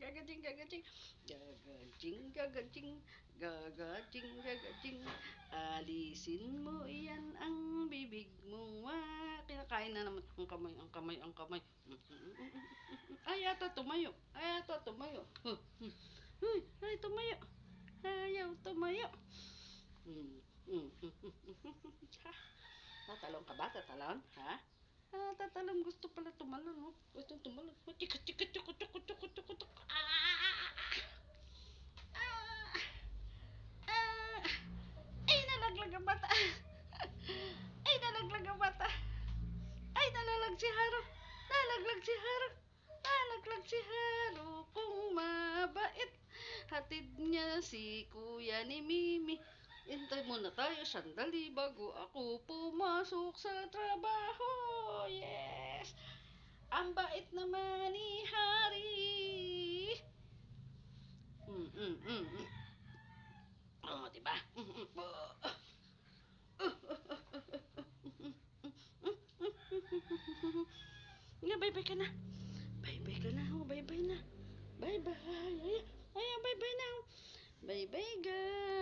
gagajing, gagajing, gagajing, gagajing, gagajing, gagajing, alisin mo iyan ang bibig mo. Kinakain na naman ang kamay, ang kamay, ang kamay. Ay, yata tumayo. Ay, yata tumayo. Ay, tumayo. Ayaw tumayo. Ha? Tatalon ka ba? Tatalon? Ha? Tatalon. Gusto pala tumalon, no? Gusto tumalon. Chika, chika, chika, chika, chika, chika, chika. Ay, nalaglag ang bata. Ay, nalaglag ang bata. Ay, nalaglag si Haro. Nalaglag si Haro. Nalaglag si Haro. Kung mabait, hatid niya si Kuya ni Mimi. Hintay muna tayo sandali bago ako pumasok sa trabaho. Yes! Ang bait naman ni Hari. Oh, diba? Nga, bye-bye ka na. Bye-bye ka na. Oh, bye-bye na. Bye-bye. Ayan, bye-bye na. Bye-bye, guys.